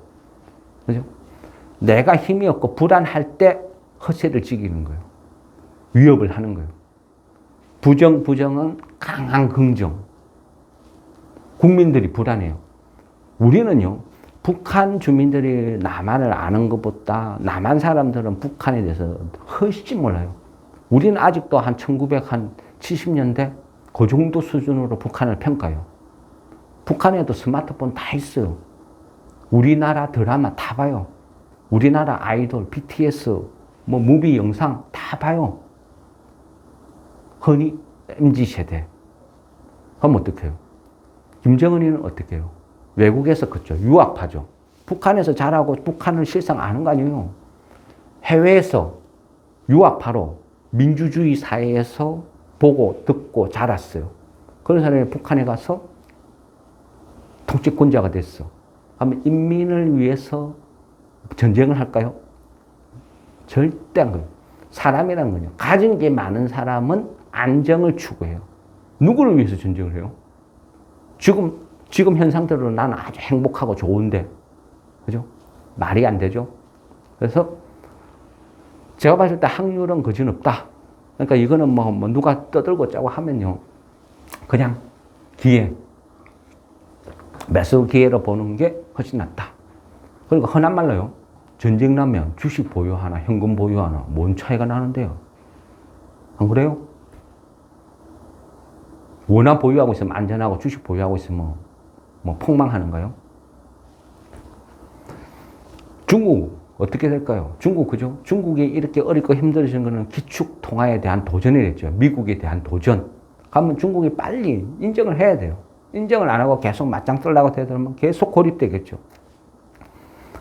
그죠? 내가 힘이 없고 불안할 때 허세를 지기는 거예요. 위협을 하는 거예요. 부정은 강한 긍정. 국민들이 불안해요. 우리는요, 북한 주민들이 남한을 아는 것보다 남한 사람들은 북한에 대해서 훨씬 몰라요. 우리는 아직도 한 1970년대 그 정도 수준으로 북한을 평가해요. 북한에도 스마트폰 다 있어요. 우리나라 드라마 다 봐요. 우리나라 아이돌, BTS, 뭐 무비 영상 다 봐요. 흔히 MZ세대. 그럼 어떡해요? 김정은이는 어떻게 해요? 외국에서 컸죠. 유학파죠. 북한에서 자라고 북한을 실상 아는 거 아니에요. 해외에서 유학파로 민주주의 사회에서 보고 듣고 자랐어요. 그런 사람이 북한에 가서 통치권자가 됐어. 그러면 인민을 위해서 전쟁을 할까요? 절대 안 그래요. 사람이라는 건요. 가진 게 많은 사람은 안정을 추구해요. 누구를 위해서 전쟁을 해요? 지금 현상대로 나는 아주 행복하고 좋은데, 그죠? 말이 안 되죠? 그래서 제가 봤을 때 확률은 거짓없다. 그러니까 이거는 뭐 누가 떠들고 짜고 하면요. 그냥 기회. 매수 기회로 보는 게 훨씬 낫다. 그리고 흔한 말로요. 전쟁 나면 주식 보유하나 현금 보유하나 뭔 차이가 나는데요. 안 그래요? 원화 보유하고 있으면 안전하고 주식 보유하고 있으면 뭐 폭망하는가요? 중국 어떻게 될까요? 중국 그죠? 중국이 이렇게 어렵고 힘들어지는 것은 기축 통화에 대한 도전이랬죠. 미국에 대한 도전. 그러면 중국이 빨리 인정을 해야 돼요. 인정을 안 하고 계속 맞짱 뜨려고 되면 계속 고립되겠죠.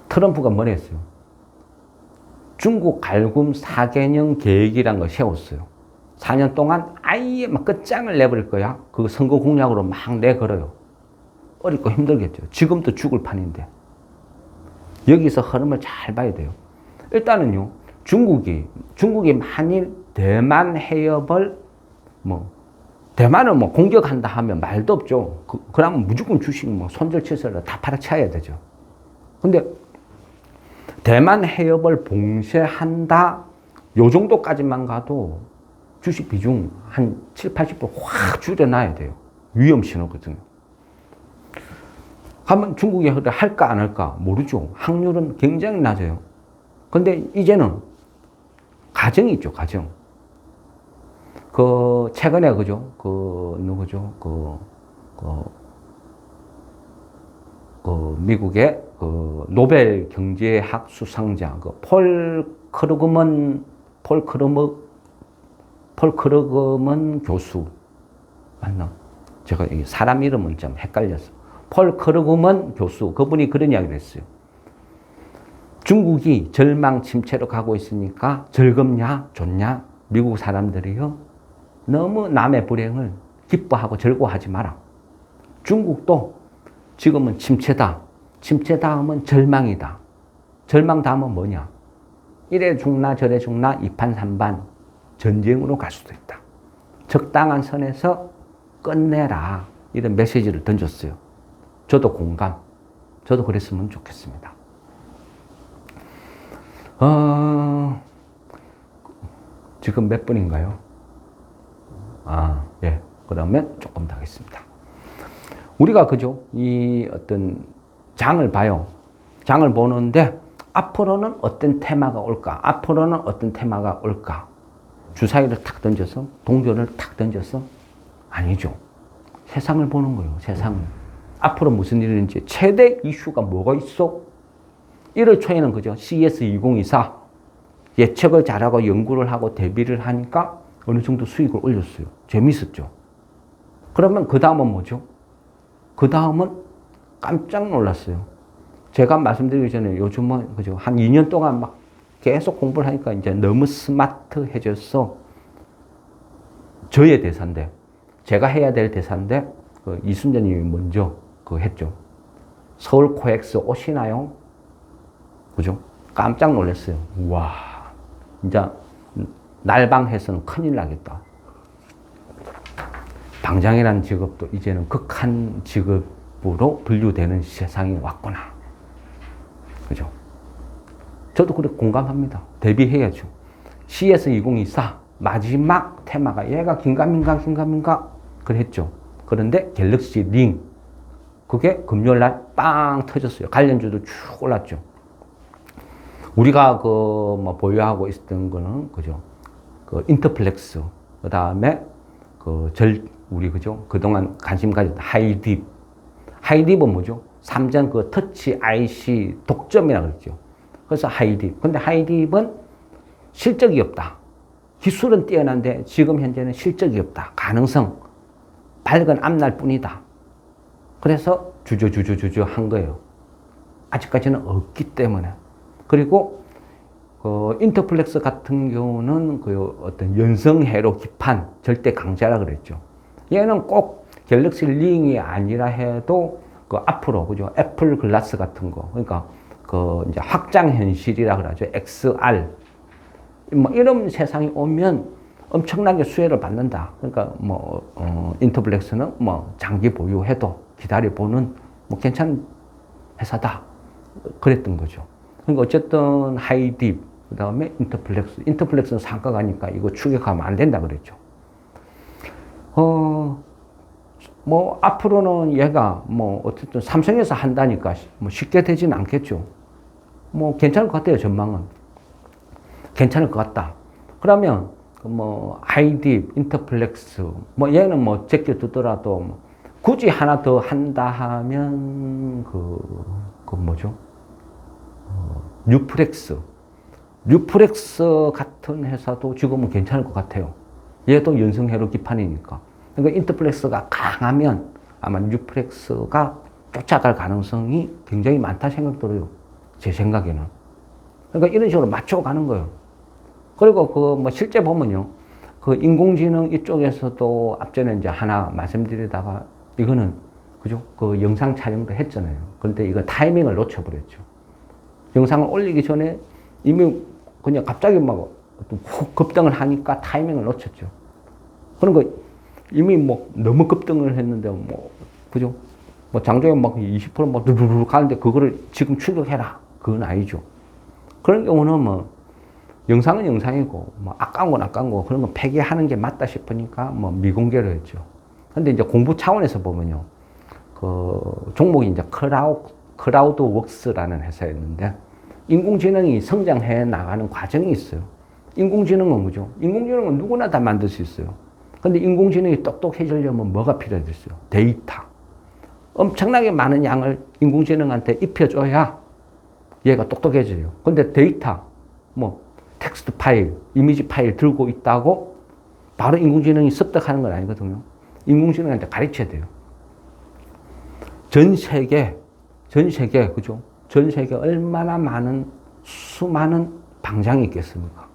트럼프가 뭘 했어요? 중국 갈굼 4개년 계획이라는 걸 세웠어요. 4년 동안 아예 막 끝장을 내버릴 거야. 그 선거 공약으로 막 내걸어요. 어렵고 힘들겠죠. 지금도 죽을 판인데. 여기서 흐름을 잘 봐야 돼요. 일단은요, 중국이 만일 대만 해협을 대만을 공격한다 하면 말도 없죠. 그러면 무조건 주식 손절치서를 다 팔아쳐야 되죠. 근데 대만 해협을 봉쇄한다, 요 정도까지만 가도 주식 비중 한 7, 80%확 줄여놔야 돼요. 위험 신호거든요. 하면 중국이 할까 안 할까 모르죠. 확률은 굉장히 낮아요. 근데 이제는 가정이 있죠, 가정. 최근에 누구죠? 미국의 노벨 경제학 수상자, 폴 크루그먼 교수. 맞나? 제가 사람 이름은 좀 헷갈렸어. 폴 크루그먼 교수. 그분이 그런 이야기를 했어요. 중국이 절망 침체로 가고 있으니까 즐겁냐, 좋냐? 미국 사람들이요. 너무 남의 불행을 기뻐하고 즐거워하지 마라. 중국도 지금은 침체다. 침체 다음은 절망이다. 절망 다음은 뭐냐? 이래 죽나 저래 죽나 2판 3반 전쟁으로 갈 수도 있다. 적당한 선에서 끝내라. 이런 메시지를 던졌어요. 저도 공감. 저도 그랬으면 좋겠습니다. 지금 몇 분인가요? 예. 그러면 조금 더 하겠습니다. 우리가 이 어떤 장을 봐요. 장을 보는데 앞으로는 어떤 테마가 올까? 앞으로는 어떤 테마가 올까? 주사위를 탁 던져서 동전을 탁 던져서 아니죠. 세상을 보는 거예요. 세상을. 앞으로 무슨 일이 있는지 최대 이슈가 뭐가 있어? 1월 초에는 그죠. CS 2024 예측을 잘하고 연구를 하고 대비를 하니까 어느 정도 수익을 올렸어요. 재밌었죠. 그러면 그 다음은 뭐죠? 그 다음은 깜짝 놀랐어요. 제가 말씀드리기 전에 요즘은 그죠. 한 2년 동안 막 계속 공부를 하니까 이제 너무 스마트해져서 저의 대사인데, 제가 해야 될 대사인데, 그 이순재님이 먼저 그 했죠. 서울 코엑스 오시나요? 그죠? 깜짝 놀랐어요. 와, 이제 날방해서는 큰일 나겠다. 방장이라는 직업도 이제는 극한 직업으로 분류되는 세상이 왔구나. 그죠? 저도 그렇게 공감합니다. 대비해야죠. CS 2024 마지막 테마가 얘가 긴가민가 그랬죠. 그런데 갤럭시 링 그게 금요일날 빵 터졌어요. 관련주도 쭉 올랐죠. 우리가 그 뭐 보유하고 있었던 거는 그죠. 그 인터플렉스 그 다음에 우리 그죠. 그동안 관심 가졌던 하이딥. 하이딥은 뭐죠? 삼전 그 터치 IC 독점이라고 그랬죠. 그래서 하이딥. 근데 하이딥은 실적이 없다. 기술은 뛰어난데 지금 현재는 실적이 없다. 가능성 밝은 앞날 뿐이다. 그래서 주저 한 거예요. 아직까지는 없기 때문에. 그리고 인터플렉스 같은 경우는 그 어떤 연성회로 기판 절대 강자라 그랬죠. 얘는 꼭 갤럭시 링이 아니라 해도 그 앞으로 그죠. 애플 글라스 같은 거. 그러니까 그 이제 확장 현실이라 그러죠. XR. 뭐 이런 세상이 오면 엄청나게 수혜를 받는다. 그러니까 인터플렉스는 뭐 장기 보유해도 기다려보는 뭐 괜찮은 회사다. 그랬던 거죠. 그러니까 어쨌든 하이딥, 그 다음에 인터플렉스는 상가가니까 이거 추격하면 안 된다 그랬죠. 뭐 앞으로는 얘가 뭐 어쨌든 삼성에서 한다니까 뭐 쉽게 되지는 않겠죠. 뭐 괜찮을 것 같아요. 전망은 괜찮을 것 같다. 그러면 뭐 하이딥, 인터플렉스 뭐 얘는 뭐 제껴두더라도 뭐 굳이 하나 더 한다 하면 그 뭐죠? 뉴프렉스 같은 회사도 지금은 괜찮을 것 같아요. 얘도 연성회로 기판이니까. 그러니까 인터플렉스가 강하면 아마 뉴프렉스가 쫓아갈 가능성이 굉장히 많다 생각 들어요. 제 생각에는. 그러니까 이런 식으로 맞춰가는 거예요. 그리고 뭐 실제 보면요. 그 인공지능 이쪽에서도 앞전에 이제 하나 말씀드리다가 이거는 그죠? 그 영상 촬영도 했잖아요. 그런데 이거 타이밍을 놓쳐버렸죠. 영상을 올리기 전에 이미 그냥 갑자기 막 훅 급등을 하니까 타이밍을 놓쳤죠. 그런 거 이미 뭐 너무 급등을 했는데 뭐 그죠? 뭐 장중에 막 20%막 누르르 가는데 그거를 지금 추격해라. 그건 아니죠. 그런 경우는 뭐 영상은 영상이고 뭐 아까운 건 아까운 거 그런 거 폐기하는 게 맞다 싶으니까 뭐 미공개로 했죠. 근데 이제 공부 차원에서 보면요. 그 종목이 이제 크라우드웍스라는 회사였는데 인공지능이 성장해 나가는 과정이 있어요. 인공지능은 뭐죠? 인공지능은 누구나 다 만들 수 있어요. 근데 인공지능이 똑똑해지려면 뭐가 필요했어요? 데이터. 엄청나게 많은 양을 인공지능한테 입혀줘야 얘가 똑똑해져요. 근데 데이터, 뭐 텍스트 파일, 이미지 파일 들고 있다고 바로 인공지능이 습득하는 건 아니거든요. 인공지능한테 가르쳐야 돼요. 전 세계, 그죠? 전 세계 얼마나 많은, 수많은 방장이 있겠습니까?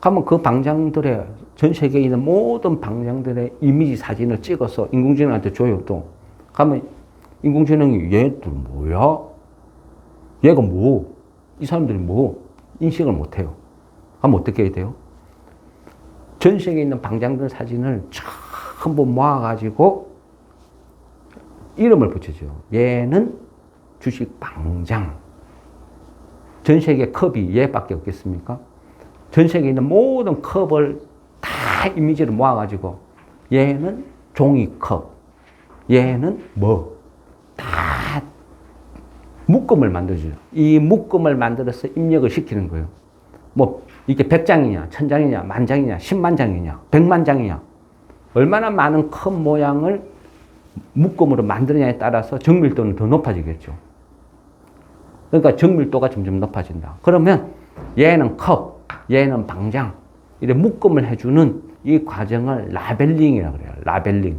그러면 그 방장들의, 전 세계에 있는 모든 방장들의 이미지 사진을 찍어서 인공지능한테 줘요, 또. 그러면 인공지능이 얘들 뭐야? 얘가 뭐? 이 사람들이 뭐? 인식을 못 해요. 그럼 어떻게 해야 돼요? 전 세계에 있는 방장들 사진을 전부 모아가지고 이름을 붙여줘요. 얘는 주식 방장. 전 세계 컵이 얘밖에 없겠습니까? 전 세계에 있는 모든 컵을 다 이미지를 모아가지고 얘는 종이컵, 얘는 뭐, 다 묶음을 만들어줘요. 이 묶음을 만들어서 입력을 시키는 거예요. 뭐 이게 100장이냐, 1000장이냐, 10,000장이냐, 100,000장이냐, 100만 장이냐. 얼마나 많은 컵 모양을 묶음으로 만드느냐에 따라서 정밀도는 더 높아지겠죠. 그러니까 정밀도가 점점 높아진다. 그러면 얘는 컵, 얘는 방장, 이렇게 묶음을 해주는 이 과정을 라벨링이라고 그래요. 라벨링.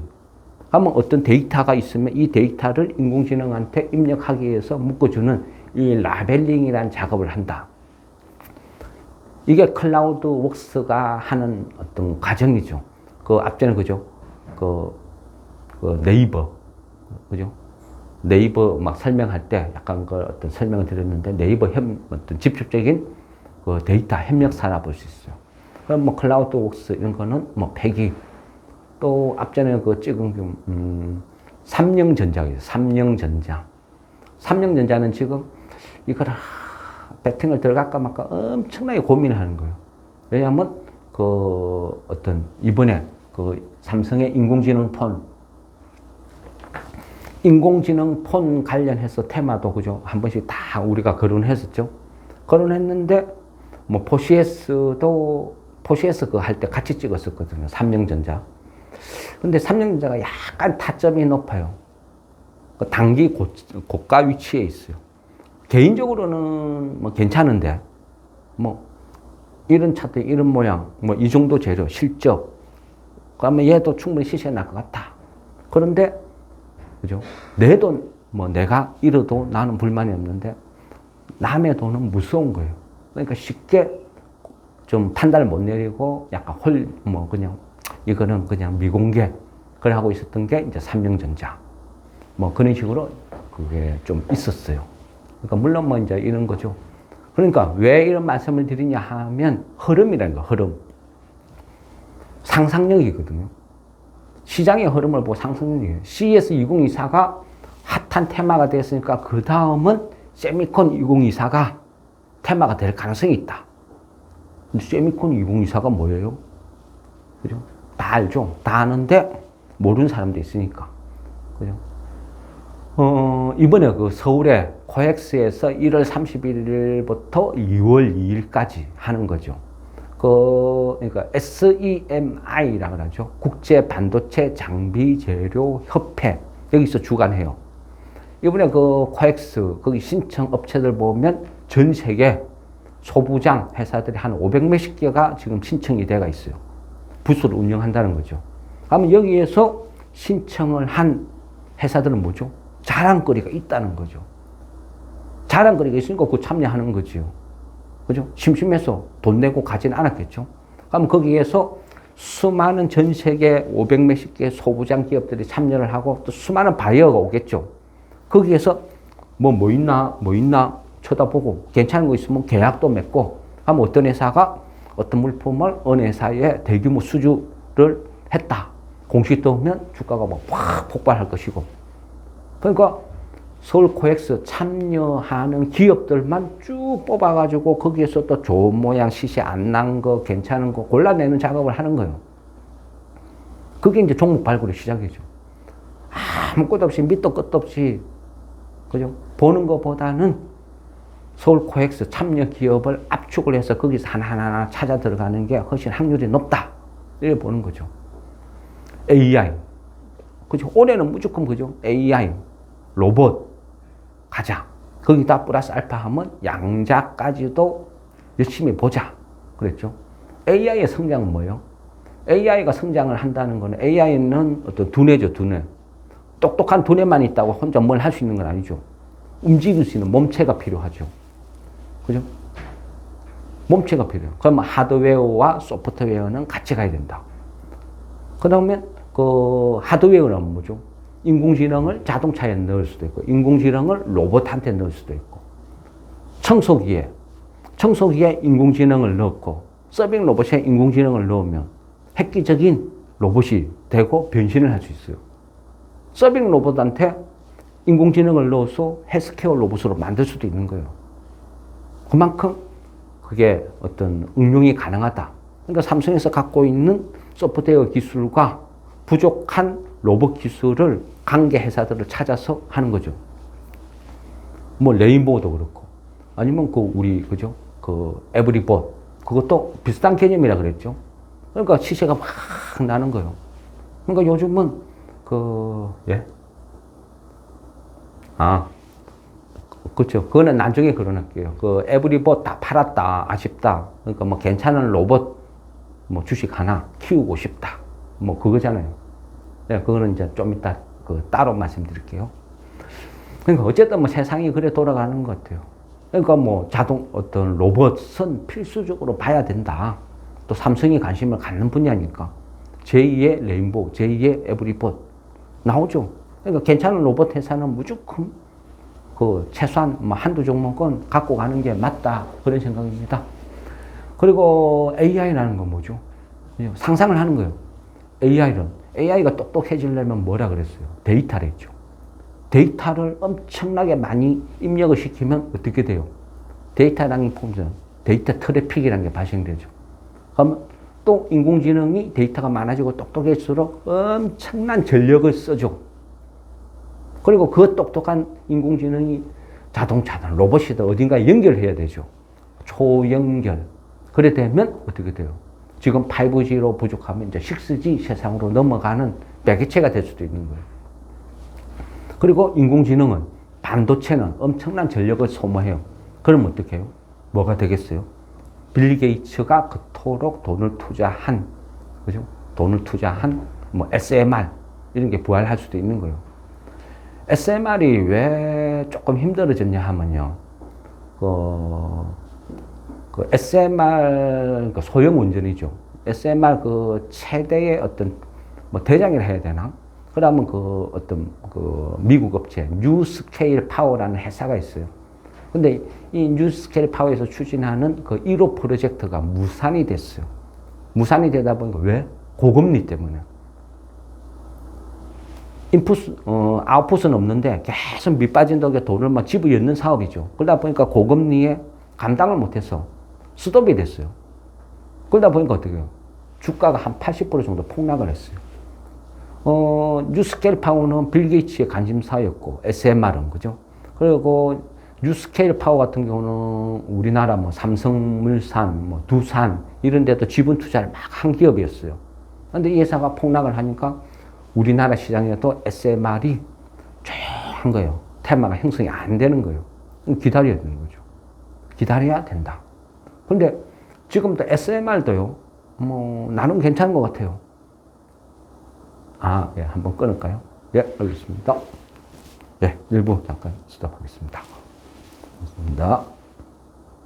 하면 어떤 데이터가 있으면 이 데이터를 인공지능한테 입력하기 위해서 묶어주는 이 라벨링이라는 작업을 한다. 이게 클라우드웍스가 하는 어떤 과정이죠. 그 앞전에 그죠? 그 네이버, 그죠? 네이버 막 설명할 때 약간 그 어떤 설명을 드렸는데 네이버 어떤 직접적인 그 데이터 협력사라 볼 수 있어요. 그럼 뭐 클라우드웍스 이런 거는 뭐 폐기, 또 앞전에 그 찍은 삼성전자예요. 삼성전자. 삼성전자는 지금 이걸 배팅을 들어갈까 말까 엄청나게 고민을 하는 거예요. 왜냐하면 그 어떤 이번에 그 삼성의 인공지능 폰 관련해서 테마도 그죠? 한 번씩 다 우리가 거론했었죠. 거론했는데 뭐 포시에스 그거 할 때 같이 찍었었거든요. 삼성전자. 근데 삼성전자가 약간 타점이 높아요. 그 단기 고가 위치에 있어요. 개인적으로는 뭐 괜찮은데, 뭐, 이런 차들, 이런 모양, 뭐, 이 정도 재료, 실적. 그러면 얘도 충분히 시세에 날 것 같다. 그런데, 그죠? 내 돈, 뭐, 내가 잃어도 나는 불만이 없는데, 남의 돈은 무서운 거예요. 그러니까 쉽게 좀 판단을 못 내리고, 약간 그냥, 이거는 그냥 미공개. 그걸 하고 있었던 게 이제 삼성전자. 뭐, 그런 식으로 그게 좀 있었어요. 그러니까 물론 뭐 이제 이런 거죠. 그러니까 왜 이런 말씀을 드리냐 하면 흐름이라는 거, 흐름. 상상력이거든요. 시장의 흐름을 보고 상상력이에요. CES 2024가 핫한 테마가 됐으니까 그 다음은 세미콘 2024가 테마가 될 가능성이 있다. 근데 세미콘 2024가 뭐예요? 그죠? 다 알죠? 다 아는데 모르는 사람도 있으니까. 그죠? 이번에 그 서울에 코엑스에서 1월 31일부터 2월 2일까지 하는 거죠. 그러니까 SEMI라고 하죠. 국제 반도체 장비 재료 협회. 여기서 주관해요. 이번에 그 코엑스, 거기 신청 업체들 보면 전 세계 소부장 회사들이 한 500몇십 개가 지금 신청이 돼가 있어요. 부스를 운영한다는 거죠. 그러면 여기에서 신청을 한 회사들은 뭐죠? 자랑거리가 있다는 거죠. 자랑거리가 있으니까 그 참여하는 거지요. 그죠? 심심해서 돈 내고 가진 않았겠죠. 그럼 거기에서 수많은 전 세계 500몇십 개 소부장 기업들이 참여를 하고 또 수많은 바이어가 오겠죠. 거기에서 뭐 있나 쳐다보고 괜찮은 거 있으면 계약도 맺고 하면 어떤 회사가 어떤 물품을 어느 회사에 대규모 수주를 했다. 공식 떠오면 주가가 막 확 폭발할 것이고. 그러니까 서울 코엑스 참여하는 기업들만 쭉 뽑아가지고 거기에서 또 좋은 모양 시세 안 난 거 괜찮은 거 골라내는 작업을 하는 거예요. 그게 이제 종목 발굴의 시작이죠. 아무 끝 없이 밑도 끝도 없이 그죠? 보는 것보다는 서울 코엑스 참여 기업을 압축을 해서 거기서 하나하나 찾아 들어가는 게 훨씬 확률이 높다. 이렇게 보는 거죠. AI. 그죠? 올해는 무조건 그죠? AI. 로봇. 가자. 거기다 플러스 알파 하면 양자까지도 열심히 보자. 그랬죠? AI의 성장은 뭐예요? AI가 성장을 한다는 거는 AI는 어떤 두뇌죠, 두뇌. 똑똑한 두뇌만 있다고 혼자 뭘 할 수 있는 건 아니죠. 움직일 수 있는 몸체가 필요하죠. 그죠? 몸체가 필요해요. 그러면 하드웨어와 소프트웨어는 같이 가야 된다. 그 다음에 그 하드웨어는 뭐죠? 인공지능을 자동차에 넣을 수도 있고, 인공지능을 로봇한테 넣을 수도 있고, 청소기에 인공지능을 넣고, 서빙 로봇에 인공지능을 넣으면 획기적인 로봇이 되고 변신을 할 수 있어요. 서빙 로봇한테 인공지능을 넣어서 헬스케어 로봇으로 만들 수도 있는 거예요. 그만큼 그게 어떤 응용이 가능하다. 그러니까 삼성에서 갖고 있는 소프트웨어 기술과 부족한 로봇 기술을 관계 회사들을 찾아서 하는 거죠. 뭐 레인보우도 그렇고 아니면 그죠? 그 에브리봇 그것도 비슷한 개념이라 그랬죠. 그러니까 시세가 막 나는 거예요. 그러니까 요즘은 예? 그렇죠. 그거는 나중에 걸어놓을게요. 에브리봇 다 팔았다. 아쉽다. 그러니까 뭐 괜찮은 로봇, 뭐 주식 하나 키우고 싶다. 뭐 그거잖아요. 네, 그거는 이제 좀 이따 따로 말씀드릴게요. 그러니까 어쨌든 뭐 세상이 그래 돌아가는 것 같아요. 그러니까 뭐 어떤 로봇은 필수적으로 봐야 된다. 또 삼성이 관심을 갖는 분야니까. 제2의 레인보우, 제2의 에브리봇 나오죠. 그러니까 괜찮은 로봇 회사는 무조건 최소한 뭐 한두 종목은 갖고 가는 게 맞다. 그런 생각입니다. 그리고 AI라는 건 뭐죠? 상상을 하는 거예요. AI가 똑똑해지려면 뭐라 그랬어요? 데이터랬죠. 데이터를 엄청나게 많이 입력을 시키면 어떻게 돼요? 데이터량이 보면 데이터 트래픽이라는 게 발생되죠. 그럼 또 인공지능이 데이터가 많아지고 똑똑해질수록 엄청난 전력을 써줘. 그리고 그 똑똑한 인공지능이 자동차든 로봇이든 어딘가에 연결해야 되죠. 초연결. 그래 되면 어떻게 돼요? 지금 5G로 부족하면 이제 6G 세상으로 넘어가는 매개체가 될 수도 있는 거예요. 그리고 인공지능은, 반도체는 엄청난 전력을 소모해요. 그럼 어떻게 해요? 뭐가 되겠어요? 빌 게이츠가 그토록 돈을 투자한, 그죠? 돈을 투자한 뭐 SMR 이런 게 부활할 수도 있는 거예요. SMR이 왜 조금 힘들어졌냐 하면요. SMR 소형 운전이죠. SMR 최대의 어떤 뭐 대장이라 해야 되나? 그러면 미국 업체 뉴스케일 파워라는 회사가 있어요. 근데 이 뉴스케일 파워에서 추진하는 1호 프로젝트가 무산이 됐어요. 무산이 되다 보니까 왜? 고금리 때문에. 아웃풋은 없는데 계속 밑빠진 덕에 돈을 막 집어넣는 사업이죠. 그러다 보니까 고금리에 감당을 못해서 스톱이 됐어요. 그러다 보니까 어떻게 해요? 주가가 한 80% 정도 폭락을 했어요. 뉴스케일 파워는 빌 게이츠의 관심사였고, SMR은, 그죠? 그리고 뉴스케일 파워 같은 경우는 우리나라 뭐 삼성물산, 뭐 두산, 이런 데도 지분 투자를 막 한 기업이었어요. 근데 이 회사가 폭락을 하니까 우리나라 시장에도 SMR이 쫙한 거예요. 테마가 형성이 안 되는 거예요. 기다려야 되는 거죠. 기다려야 된다. 근데 지금도 SMR도요, 뭐, 나름 괜찮은 것 같아요. 예, 한번 끊을까요? 예, 알겠습니다. 예, 일부 잠깐 스톱하겠습니다. 감사합니다.